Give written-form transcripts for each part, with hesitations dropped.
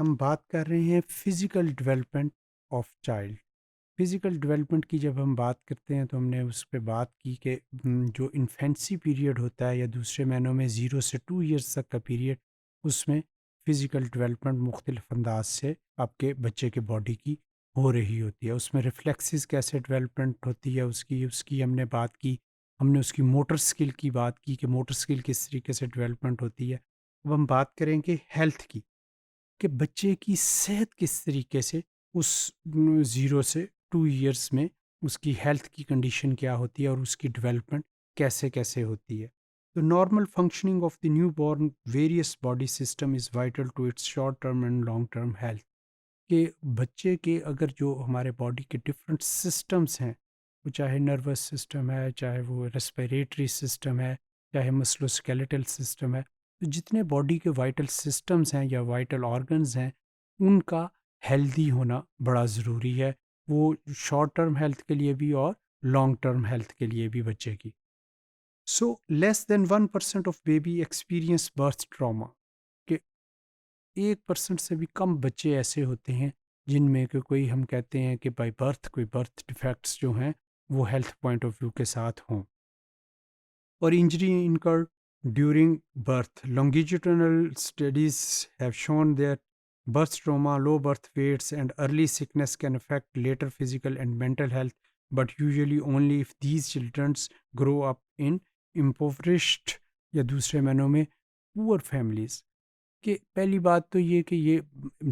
हम बात कर रहे हैं physical development of child. Physical development की जब हम बात करते हैं तो हमने उस पे बात की कि जो इन्फेंसी पीरियड होता है या दूसरे मायनों में 0 से 2 इयर्स तक का पीरियड, उसमें फिज़िकल डेवलपमेंट मुख्तलिफ अंदाज से आपके बच्चे के बॉडी की हो रही होती है। उसमें रिफ्लेक्सेस कैसे डेवलपमेंट होती है उसकी उसकी हमने बात की। हमने उसकी मोटर स्किल की बात की कि मोटर स्किल किस तरीके से डेवलपमेंट होती है। अब हम बात करेंगे हेल्थ की, कि बच्चे की सेहत किस तरीके से उस 0 से 2 इयर्स में उसकी हेल्थ की कंडीशन क्या होती है और उसकी डेवलपमेंट कैसे-कैसे होती है। तो normal functioning of the newborn various body system is vital to its short term and long term health. कि बच्चे के अगर जो हमारे बॉडी के डिफरेंट सिस्टम्स हैं, वो चाहे नर्वस सिस्टम है, चाहे वो रेस्पिरेटरी सिस्टम है, चाहे मस्कुलोस्केलेटल सिस्टम है, तो जितने बॉडी के वाइटल सिस्टम्स हैं या वाइटल ऑर्गन्स हैं, उनका हेल्दी होना बड़ा ज़रूरी है। वो शॉर्ट टर्म हेल्थ के लिए भी और लॉन्ग टर्म हेल्थ के लिए भी बच्चे की। So less than 1% of baby experience birth trauma. 1% से भी कम बच्चे ऐसे होते हैं जिनमें कि कोई हम कहते हैं कि बाय बर्थ कोई बर्थ डिफेक्ट्स जो हैं वो हेल्थ पॉइंट ऑफ व्यू के साथ हों। और injury incurred during birth, longitudinal studies have shown that birth trauma, low birth weights and early sickness can affect later physical and mental health, but usually only if these children grow up in impoverished या दूसरे मायनों में poor families. कि पहली बात तो ये कि ये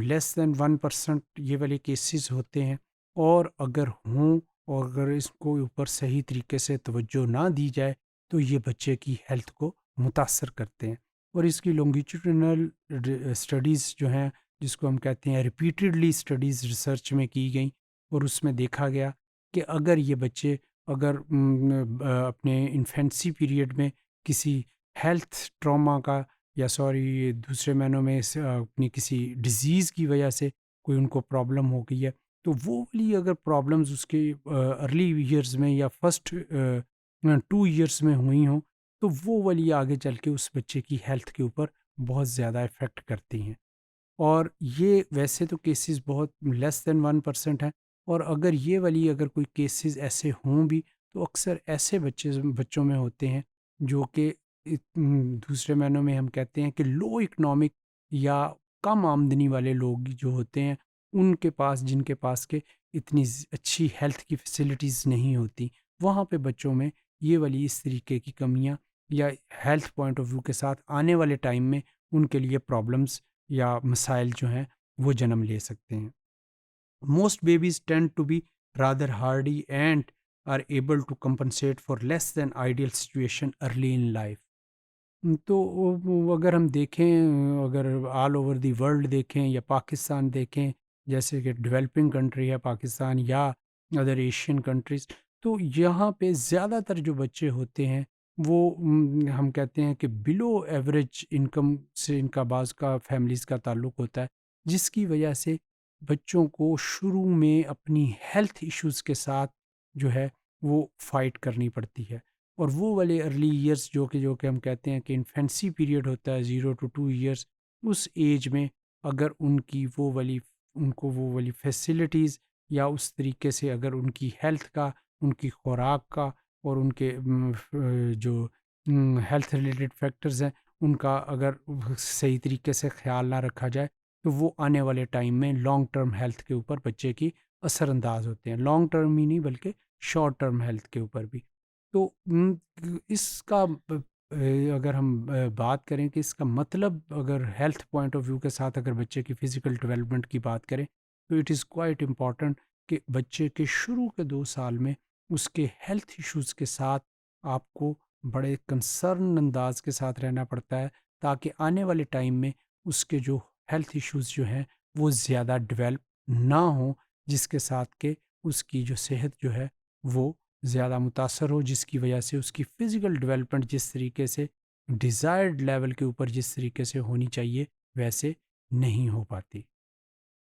लेस देन 1% ये वाले केसेस होते हैं, और अगर हों और अगर इसको ऊपर सही तरीके से तवज्जो ना दी जाए तो ये बच्चे की हेल्थ को मुतासर करते हैं। और इसकी लॉन्गिट्यूडिनल स्टडीज़ जो हैं, जिसको हम कहते हैं रिपीटेडली स्टडीज़ रिसर्च में की गई, और उसमें देखा गया कि अगर ये बच्चे अगर अपने इन्फेंसी पीरियड में किसी हेल्थ ट्रॉमा का या सॉरी दूसरे मायनों में अपनी किसी डिज़ीज़ की वजह से कोई उनको प्रॉब्लम हो गई है, तो वो वाली अगर प्रॉब्लम्स उसके अर्ली ईयर्स में या फर्स्ट 2 इयर्स में हुई हों, तो वो वाली आगे चल के उस बच्चे की हेल्थ के ऊपर बहुत ज़्यादा इफ़ेक्ट करती हैं। और ये वैसे तो केसेस बहुत लेस देन 1% हैं, और अगर ये वाली अगर कोई केसेस ऐसे हों भी, तो अक्सर ऐसे बच्चों में होते हैं जो कि दूसरे मायनों में हम कहते हैं कि लो इकोनॉमिक या कम आमदनी वाले लोग जो होते हैं, उनके पास जिनके पास के इतनी अच्छी हेल्थ की फैसिलिटीज़ नहीं होती, वहाँ पे बच्चों में ये वाली इस तरीके की कमियाँ या हेल्थ पॉइंट ऑफ व्यू के साथ आने वाले टाइम में उनके लिए प्रॉब्लम्स या मसाइल जो हैं वो जन्म ले सकते हैं। Most babies tend to be rather hardy and are able to compensate for less than ideal situation early in life. तो वो अगर हम देखें, अगर ऑल ओवर द वर्ल्ड देखें या पाकिस्तान देखें, जैसे कि डेवलपिंग कंट्री है पाकिस्तान या अदर एशियन कंट्रीज़, तो यहाँ पे ज़्यादातर जो बच्चे होते हैं वो हम कहते हैं कि बिलो एवरेज इनकम से इनका बाज़ का फैमिलीज़ का ताल्लुक़ होता है, जिसकी वजह से बच्चों को शुरू में अपनी हेल्थ इश्यूज़ के साथ जो है वो फ़ाइट करनी पड़ती है। और वो वाले अर्ली ईयर्स जो कि हम कहते हैं कि इन्फेंसी पीरियड होता है 0 टू 2 इयर्स, उस एज में अगर उनको वो वाली फैसिलिटीज़ या उस तरीके से अगर उनकी हेल्थ का, उनकी खुराक का और उनके जो हेल्थ रिलेटेड फैक्टर्स हैं, उनका अगर सही तरीके से ख़्याल ना रखा जाए, तो वो आने वाले टाइम में लॉन्ग टर्म हेल्थ के ऊपर बच्चे की असरअंदाज होते हैं। लॉन्ग टर्म ही नहीं बल्कि शॉर्ट टर्म हेल्थ के ऊपर भी। तो इसका अगर हम बात करें कि इसका मतलब अगर हेल्थ पॉइंट ऑफ व्यू के साथ अगर बच्चे की फ़िज़िकल डेवलपमेंट की बात करें, तो इट इज़ क्वाइट इम्पॉर्टेंट कि बच्चे के शुरू के 2 साल में उसके हेल्थ इश्यूज़ के साथ आपको बड़े कंसर्न अंदाज़ के साथ रहना पड़ता है, ताकि आने वाले टाइम में उसके जो हेल्थ इश्यूज़ जो हैं, वो ज़्यादा डेवलप ना हों, जिसके साथ के उसकी जो सेहत जो है, वो ज़्यादा मुतासर हो, जिसकी वजह से उसकी फ़िज़िकल डेवलपमेंट जिस तरीके से डिज़ायर्ड लेवल के ऊपर जिस तरीके से होनी चाहिए, वैसे नहीं हो पाती।